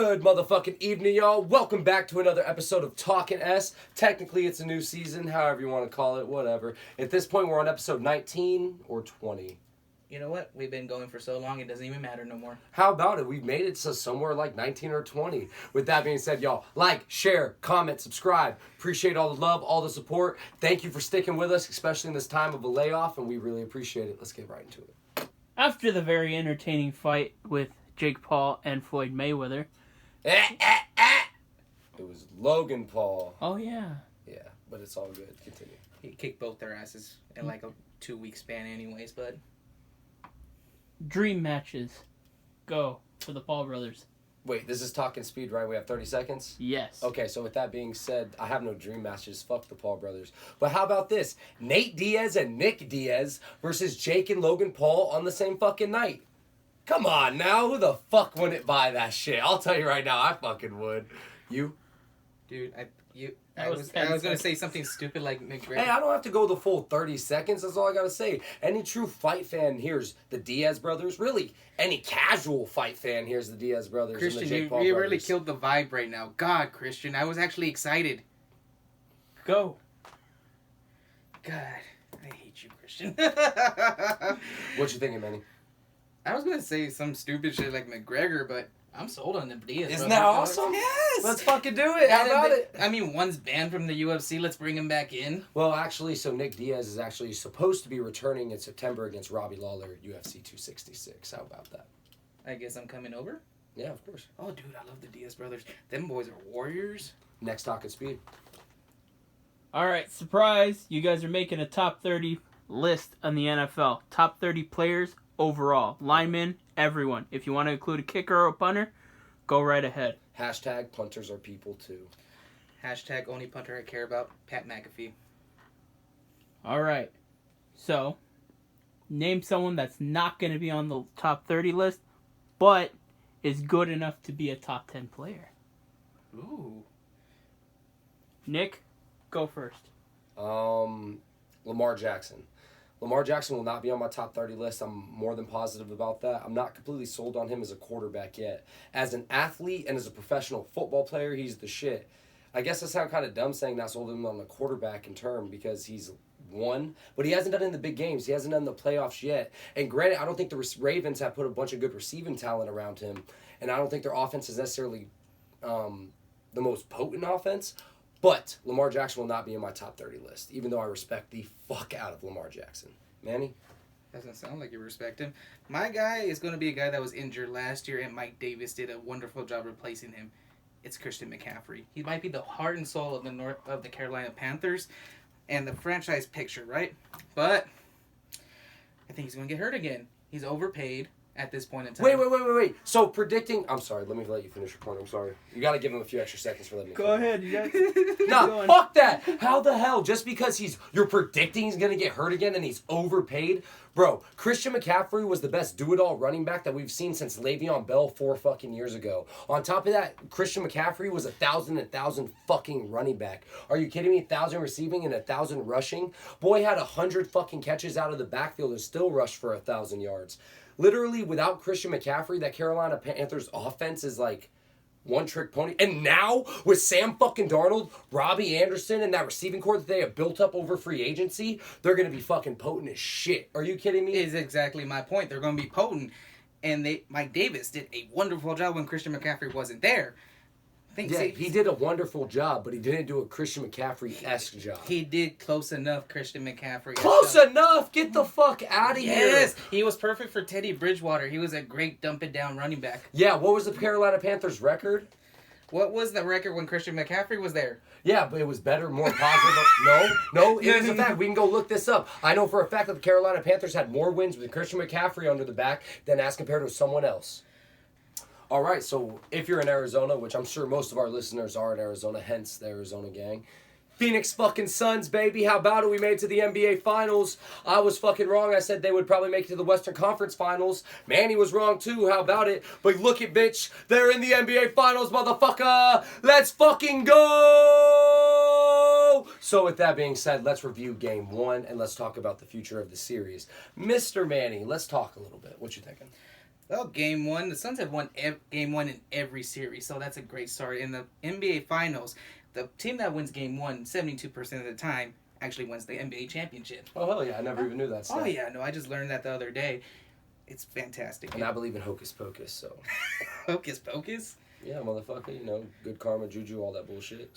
Good motherfucking evening, y'all. Welcome back to another episode of Talkin' S. Technically, it's a new season, however you want to call it, whatever. At this point, we're on episode 19 or 20. You know what? We've been going for so long, it doesn't even matter no more. How about it? We've made it to somewhere like 19 or 20. With that being said, y'all, like, share, comment, subscribe. Appreciate all the love, all the support. Thank you for sticking with us, especially in this time of a layoff, and we really appreciate it. Let's get right into it. After the very entertaining fight with Jake Paul and Floyd Mayweather. It was Logan Paul. Oh, yeah. Yeah, but it's all good. Continue. He kicked both their asses in like a 2-week span anyways, but... Dream matches. Go for the Paul brothers. Wait, this is talking speed, right? We have 30 seconds? Yes. Okay, so with that being said, I have no dream matches. Fuck the Paul brothers. But how about this? Nate Diaz and Nick Diaz versus Jake and Logan Paul on the same fucking night. Come on now, who the fuck wouldn't buy that shit? I'll tell you right now, I fucking would. You? Dude, I was gonna say something stupid like McGregor. Hey, I don't have to go the full 30 seconds. That's all I gotta say. Any true fight fan hears the Diaz brothers. Really, any casual fight fan hears the Diaz brothers. Christian, and the Jake Paul you brothers. really killed the vibe right now. God, Christian, I was actually excited. Go. God, I hate you, Christian. What you thinking, Manny? I was gonna say some stupid shit like McGregor, but I'm sold on the Diaz. Isn't that awesome? Yes. Let's fucking do it. How about it? I mean, one's banned from the UFC. Let's bring him back in. Well, actually, so Nick Diaz is actually supposed to be returning in September against Robbie Lawler at UFC 266. How about that? I guess I'm coming over. Yeah, of course. Oh, dude, I love the Diaz brothers. Them boys are warriors. Next talking speed. All right, surprise. You guys are making a top 30 list on the NFL. Top 30 players overall. Linemen, everyone. If you want to include a kicker or a punter, go right ahead. Hashtag punters are people too. Hashtag only punter I care about, Pat McAfee. All right. So, name someone that's not going to be on the top 30 list, but is good enough to be a top 10 player. Ooh. Nick, go first. Lamar Jackson. Lamar Jackson will not be on my top 30 list. I'm more than positive about that. I'm not completely sold on him as a quarterback yet. As an athlete and as a professional football player, he's the shit. I guess I sound kind of dumb saying not sold him on the quarterback in term because he's won, but he hasn't done it in the big games. He hasn't done the playoffs yet. And granted, I don't think the Ravens have put a bunch of good receiving talent around him, and I don't think their offense is necessarily the most potent offense. But Lamar Jackson will not be in my top 30 list, even though I respect the fuck out of Lamar Jackson. Manny? Doesn't sound like you respect him. My guy is going to be a guy that was injured last year, and Mike Davis did a wonderful job replacing him. It's Christian McCaffrey. He might be the heart and soul of the Carolina Panthers and the franchise picture, right? But I think he's going to get hurt again. He's overpaid at this point in time. Wait. So predicting... I'm sorry. Let me let you finish your point. I'm sorry. You got to give him a few extra seconds for letting me Go finish. ahead. You guys. Nah, fuck that. How the hell? Just because you're predicting he's going to get hurt again and he's overpaid? Bro, Christian McCaffrey was the best do-it-all running back that we've seen since Le'Veon Bell 4 fucking years ago. On top of that, Christian McCaffrey was 1,000 fucking running back. Are you kidding me? 1,000 receiving and 1,000 rushing? Boy had 100 fucking catches out of the backfield and still rushed for 1,000 yards. Literally, without Christian McCaffrey, that Carolina Panthers offense is like one-trick pony. And now, with Sam fucking Darnold, Robbie Anderson, and that receiving core that they have built up over free agency, they're going to be fucking potent as shit. Are you kidding me? Is exactly my point. They're going to be potent. And Mike Davis did a wonderful job when Christian McCaffrey wasn't there. He did a wonderful job, but he didn't do a Christian McCaffrey-esque job. He did close enough, Christian McCaffrey. Close enough? Get the fuck out of here. Yes, he was perfect for Teddy Bridgewater. He was a great dump-it-down running back. Yeah, what was the Carolina Panthers' record? What was the record when Christian McCaffrey was there? Yeah, but it was better, more positive. No, it is a fact. We can go look this up. I know for a fact that the Carolina Panthers had more wins with Christian McCaffrey under the back than as compared to someone else. All right, so if you're in Arizona, which I'm sure most of our listeners are in Arizona, hence the Arizona gang. Phoenix fucking Suns, baby. How about it? We made it to the NBA Finals. I was fucking wrong. I said they would probably make it to the Western Conference Finals. Manny was wrong too. How about it? But look it, bitch. They're in the NBA Finals, motherfucker. Let's fucking go! So with that being said, let's review Game 1 and let's talk about the future of the series. Mr. Manny, let's talk a little bit. What you thinking? Well, game one, the Suns have won game one in every series, so that's a great start. In the NBA Finals, the team that wins game one 72% of the time actually wins the NBA championship. Oh, hell yeah. I never even knew that stuff. Oh, yeah, no, I just learned that the other day. It's fantastic. And I believe in hocus pocus, so. Hocus pocus? Yeah, motherfucker, you know, good karma, juju, all that bullshit.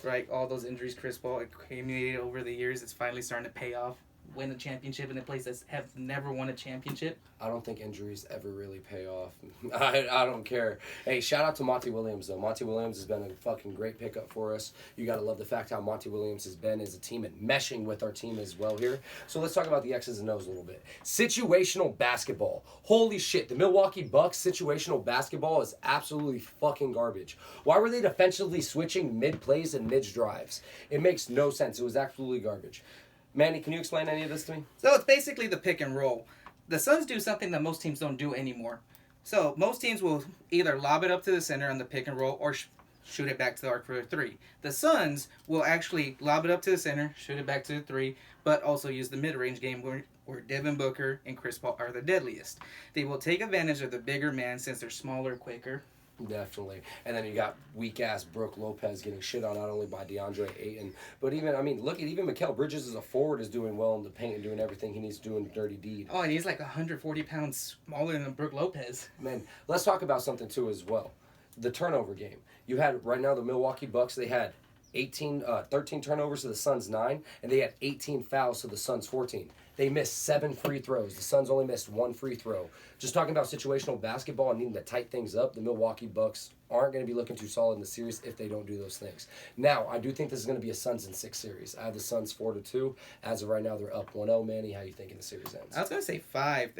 Right. All those injuries Chris Paul accumulated over the years, it's finally starting to pay off. Win a championship in a place that have never won a championship. I don't think injuries ever really pay off. I don't care. Hey, shout out to Monty Williams, though. Monty Williams has been a fucking great pickup for us. You got to love the fact how Monty Williams has been as a team and meshing with our team as well here. So let's talk about the X's and O's a little bit. Situational basketball. Holy shit. The Milwaukee Bucks situational basketball is absolutely fucking garbage. Why were they defensively switching mid-plays and mid-drives? It makes no sense. It was absolutely garbage. Manny, can you explain any of this to me? So it's basically the pick and roll. The Suns do something that most teams don't do anymore. So most teams will either lob it up to the center on the pick and roll or shoot it back to the arc for a three. The Suns will actually lob it up to the center, shoot it back to the three, but also use the mid-range game where Devin Booker and Chris Paul are the deadliest. They will take advantage of the bigger man since they're smaller, quicker. Definitely. And then you got weak-ass Brooke Lopez getting shit on not only by DeAndre Ayton, but even, I mean, look at even Mikal Bridges as a forward is doing well in the paint and doing everything he needs to do in dirty deed. Oh, and he's like 140 pounds smaller than Brooke Lopez. Man, let's talk about something, too, as well. The turnover game. You had, right now, the Milwaukee Bucks, they had 13 turnovers to the Suns 9, and they had 18 fouls to the Suns 14. They missed 7 free throws. The Suns only missed 1 free throw. Just talking about situational basketball and needing to tighten things up, the Milwaukee Bucks aren't going to be looking too solid in the series if they don't do those things. Now, I do think this is going to be a Suns in 6 series. I have the Suns 4-2. As of right now, they're up 1-0. Manny, how you thinking the series ends? I was going to say 5.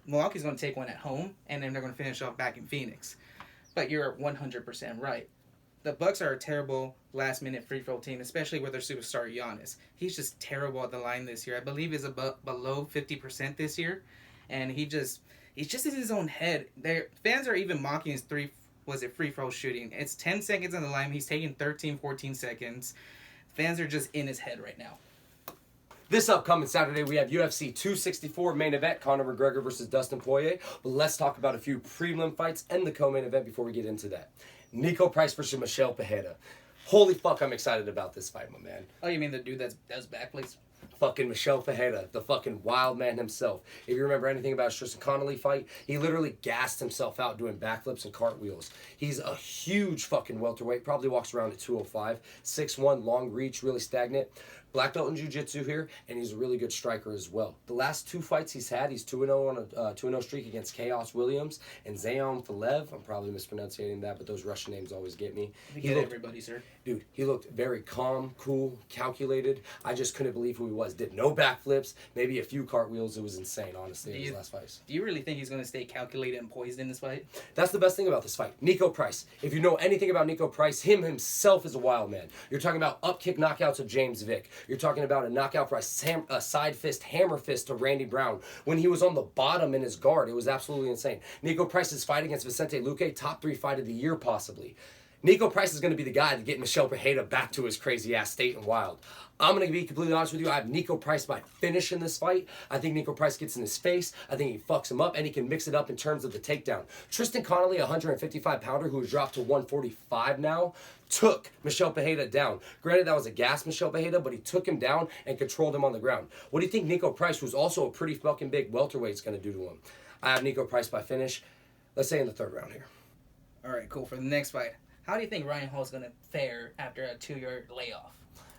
Milwaukee's going to take one at home, and then they're going to finish off back in Phoenix. But you're 100% right. The Bucks are a terrible last-minute free-throw team, especially with their superstar Giannis. He's just terrible at the line this year. I believe he's below 50% this year, and he's just in his own head. Their fans are even mocking his free-throw shooting. It's 10 seconds on the line. He's taking 13, 14 seconds. Fans are just in his head right now. This upcoming Saturday, we have UFC 264 main event, Conor McGregor versus Dustin Poirier. But let's talk about a few prelim fights and the co-main event before we get into that. Nico Price versus Michel Pereira. Holy fuck, I'm excited about this fight, my man. Oh, you mean the dude that does backflips? Fucking Michel Pereira, the fucking wild man himself. If you remember anything about his Tristan Connolly fight, he literally gassed himself out doing backflips and cartwheels. He's a huge fucking welterweight, probably walks around at 205, 6'1", long reach, really stagnant. Black belt in jiu-jitsu here, and he's a really good striker as well. The last 2 fights he's had, he's 2-0 on a 2-0 streak against Chaos Williams and Zayon Falev. I'm probably mispronouncing that, but those Russian names always get me. Everybody, sir. Dude, he looked very calm, cool, calculated. I just couldn't believe who he was. Did no backflips, maybe a few cartwheels. It was insane, honestly, in his last fights. Do you really think he's going to stay calculated and poised in this fight? That's the best thing about this fight. Nico Price. If you know anything about Nico Price, himself is a wild man. You're talking about up-kick knockouts of James Vick. You're talking about a knockout for a side fist, hammer fist to Randy Brown. When he was on the bottom in his guard, it was absolutely insane. Nico Price's fight against Vicente Luque, top 3 fight of the year possibly. Nico Price is going to be the guy to get Michel Pereira back to his crazy-ass state and wild. I'm going to be completely honest with you. I have Nico Price by finish in this fight. I think Nico Price gets in his face. I think he fucks him up, and he can mix it up in terms of the takedown. Tristan Connolly, a 155-pounder who has dropped to 145 now, took Michel Pereira down. Granted, that was a gas Michel Pereira, but he took him down and controlled him on the ground. What do you think Nico Price, who's also a pretty fucking big welterweight, is going to do to him? I have Nico Price by finish. Let's say in the 3rd round here. All right, cool. For the next fight, how do you think Ryan Hall is going to fare after a 2-year layoff?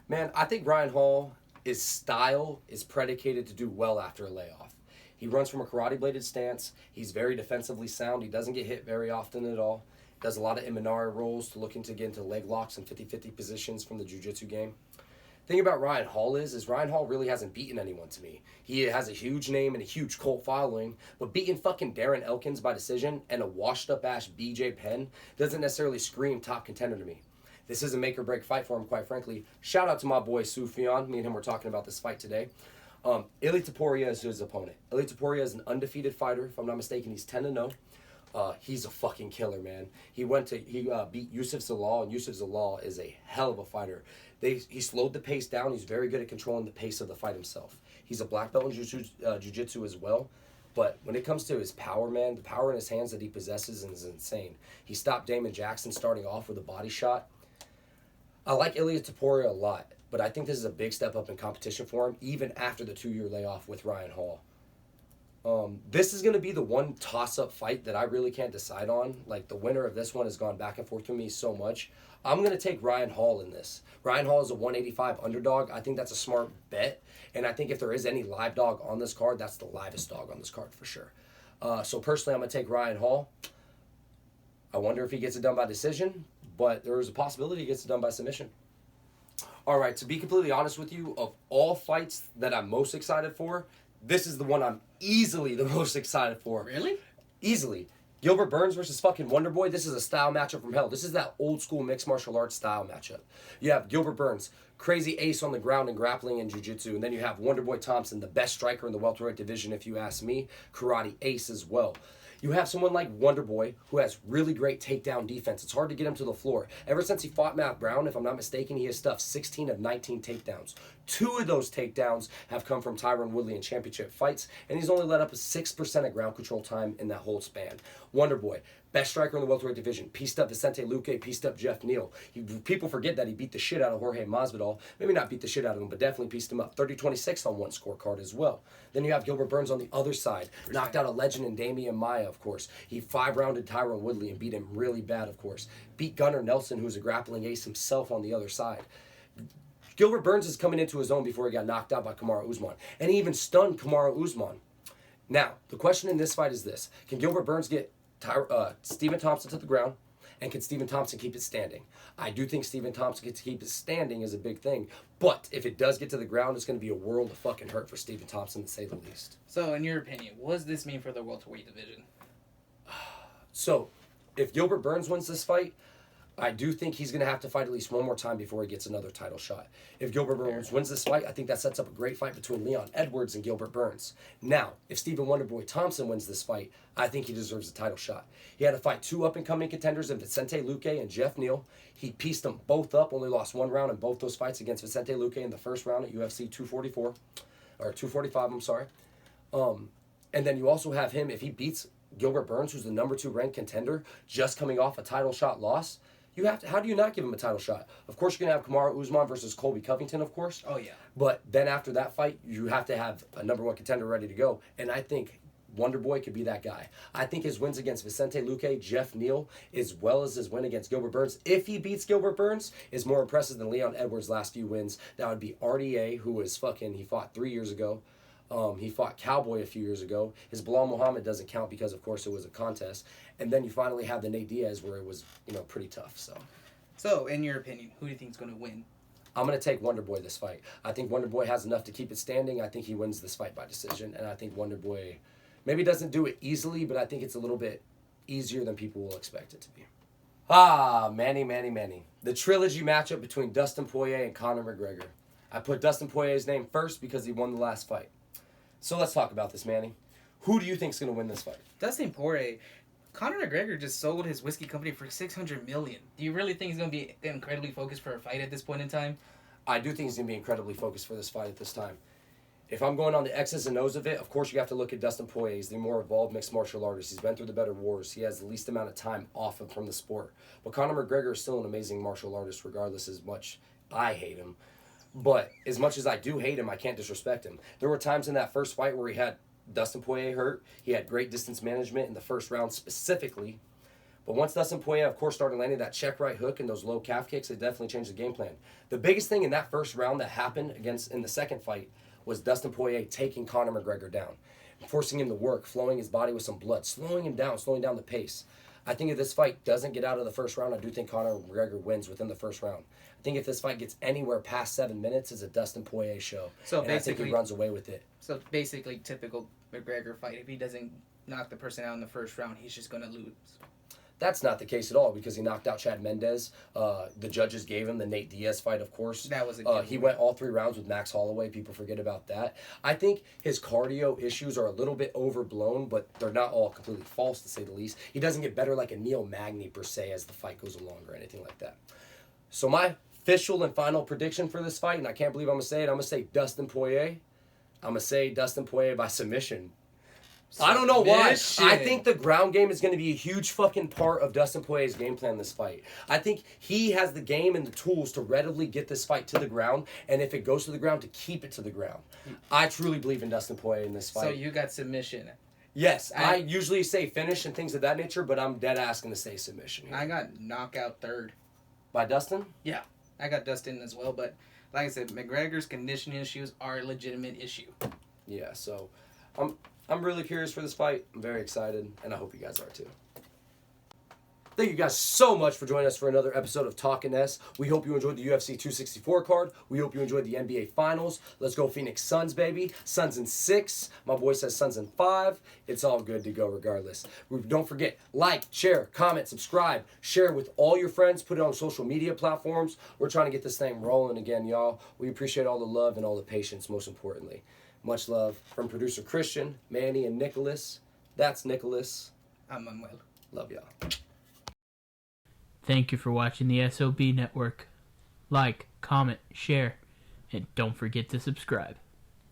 Man, I think Ryan Hall, his style is predicated to do well after a layoff. He runs from a karate-bladed stance. He's very defensively sound. He doesn't get hit very often at all. Does a lot of Imanari rolls to looking to get into leg locks and 50-50 positions from the jiu-jitsu game. The thing about Ryan Hall is Ryan Hall really hasn't beaten anyone to me. He has a huge name and a huge cult following, but beating fucking Darren Elkins by decision and a washed-up-ass BJ Penn doesn't necessarily scream top contender to me. This is a make-or-break fight for him, quite frankly. Shout out to my boy Sufjan. Me and him were talking about this fight today. Ilie Topuria is his opponent. Ilie Topuria is an undefeated fighter. If I'm not mistaken, he's 10-0. He's a fucking killer, man. He beat Yusuf Zalal, and Yusuf Zalal is a hell of a fighter. He slowed the pace down. He's very good at controlling the pace of the fight himself. He's a black belt in jiu-jitsu as well. But when it comes to his power, man, the power in his hands that he possesses is insane. He stopped Damon Jackson starting off with a body shot. I like Ilia Topuria a lot, but I think this is a big step up in competition for him, even after the 2-year layoff with Ryan Hall. This is going to be the one toss-up fight that I really can't decide on. Like, the winner of this one has gone back and forth with me so much. I'm going to take Ryan Hall in this. Ryan Hall is a 185 underdog. I think that's a smart bet. And I think if there is any live dog on this card, that's the livest dog on this card for sure. So personally, I'm going to take Ryan Hall. I wonder if he gets it done by decision, but there is a possibility he gets it done by submission. All right, to be completely honest with you, of all fights that I'm most excited for, this is the one I'm easily the most excited for. Really? Easily. Gilbert Burns versus fucking Wonderboy. This is a style matchup from hell. This is that old school mixed martial arts style matchup. You have Gilbert Burns, crazy ace on the ground in grappling and jiu-jitsu. And then you have Wonderboy Thompson, the best striker in the welterweight division, if you ask me. Karate ace as well. You have someone like Wonderboy who has really great takedown defense. It's hard to get him to the floor. Ever since he fought Matt Brown, if I'm not mistaken, he has stuffed 16 of 19 takedowns. 2 of those takedowns have come from Tyron Woodley in championship fights, and he's only let up a 6% of ground control time in that whole span. Wonderboy, best striker in the welterweight division. Pieced up Vicente Luque, pieced up Jeff Neal. People forget that he beat the shit out of Jorge Masvidal. Maybe not beat the shit out of him, but definitely pieced him up. 30-26 on one scorecard as well. Then you have Gilbert Burns on the other side. Knocked out a legend in Damian Maia, of course. He 5-rounded Tyron Woodley and beat him really bad, of course. Beat Gunnar Nelson, who's a grappling ace himself, on the other side. Gilbert Burns is coming into his own before he got knocked out by Kamaru Usman. And he even stunned Kamaru Usman. Now, the question in this fight is this. Can Gilbert Burns get Stephen Thompson to the ground? And can Stephen Thompson keep it standing? I do think Stephen Thompson gets to keep it standing is a big thing. But if it does get to the ground, it's going to be a world of fucking hurt for Stephen Thompson, to say the least. So, in your opinion, what does this mean for the welterweight division? So, if Gilbert Burns wins this fight, I do think he's going to have to fight at least one more time before he gets another title shot. If Gilbert Burns wins this fight, I think that sets up a great fight between Leon Edwards and Gilbert Burns. Now, if Stephen Wonderboy Thompson wins this fight, I think he deserves a title shot. He had to fight 2 up-and-coming contenders in Vicente Luque and Jeff Neal. He pieced them both up, only lost 1 round in both those fights against Vicente Luque in the first round at UFC 244, or 245, I'm sorry. And then you also have him, if he beats Gilbert Burns, who's the number 2 ranked contender, just coming off a title shot loss, how do you not give him a title shot? Of course, you're going to have Kamaru Usman versus Colby Covington, of course. Oh, yeah. But then after that fight, you have to have a number 1 contender ready to go. And I think Wonderboy could be that guy. I think his wins against Vicente Luque, Jeff Neal, as well as his win against Gilbert Burns, if he beats Gilbert Burns, is more impressive than Leon Edwards' last few wins. That would be RDA, who was he fought 3 years ago. He fought Cowboy a few years ago. His Bilal Muhammad doesn't count because, of course, it was a contest. And then you finally have the Nate Diaz where it was, pretty tough. So, in your opinion, who do you think is going to win? I'm going to take Wonderboy this fight. I think Wonderboy has enough to keep it standing. I think he wins this fight by decision. And I think Wonderboy maybe doesn't do it easily, but I think it's a little bit easier than people will expect it to be. Manny. The trilogy matchup between Dustin Poirier and Conor McGregor. I put Dustin Poirier's name first because he won the last fight. So let's talk about this, Manny. Who do you think is going to win this fight? Dustin Poirier. Conor McGregor just sold his whiskey company for $600 million. Do you really think he's going to be incredibly focused for a fight at this point in time? I do think he's going to be incredibly focused for this fight at this time. If I'm going on the X's and O's of it, of course you have to look at Dustin Poirier. He's the more evolved mixed martial artist. He's been through the better wars. He has the least amount of time off from the sport. But Conor McGregor is still an amazing martial artist, regardless as much I hate him. But as much as I do hate him, I can't disrespect him. There were times in that first fight where he had Dustin Poirier hurt. He had great distance management in the first round specifically. But once Dustin Poirier, of course, started landing that check right hook and those low calf kicks, it definitely changed the game plan. The biggest thing in that first round that happened in the second fight was Dustin Poirier taking Conor McGregor down, forcing him to work, flowing his body with some blood, slowing him down, slowing down the pace. I think if this fight doesn't get out of the first round, I do think Conor McGregor wins within the first round. I think if this fight gets anywhere past 7 minutes, it's a Dustin Poirier show. And I think he runs away with it. So basically, typical McGregor fight. If he doesn't knock the person out in the first round, he's just going to lose. That's not the case at all because he knocked out Chad Mendez. The judges gave him the Nate Diaz fight, of course. That was a he went all 3 rounds with Max Holloway. People forget about that. I think his cardio issues are a little bit overblown, but they're not all completely false, to say the least. He doesn't get better like a Neil Magny, per se, as the fight goes along or anything like that. So my official and final prediction for this fight, and I can't believe I'm going to say it, I'm going to say Dustin Poirier. I'm going to say Dustin Poirier by submission. I don't know why. Submission. I think the ground game is going to be a huge fucking part of Dustin Poirier's game plan in this fight. I think he has the game and the tools to readily get this fight to the ground, and if it goes to the ground, to keep it to the ground. I truly believe in Dustin Poirier in this fight. So you got submission. Yes, I usually say finish and things of that nature, but I'm dead asking to say submission here. I got knockout third. By Dustin? Yeah, I got Dustin as well, but like I said, McGregor's conditioning issues are a legitimate issue. Yeah, so I'm really curious for this fight. I'm very excited, and I hope you guys are too. Thank you guys so much for joining us for another episode of Talkin' S. We hope you enjoyed the UFC 264 card. We hope you enjoyed the NBA Finals. Let's go Phoenix Suns, baby. Suns in 6. My boy says Suns in 5. It's all good to go regardless. Don't forget, like, share, comment, subscribe. Share with all your friends. Put it on social media platforms. We're trying to get this thing rolling again, y'all. We appreciate all the love and all the patience, most importantly. Much love from producer Christian, Manny, and Nicholas. That's Nicholas. I'm Manuel. Love y'all. Thank you for watching the S.O.B network. Like, comment, share, and don't forget to subscribe.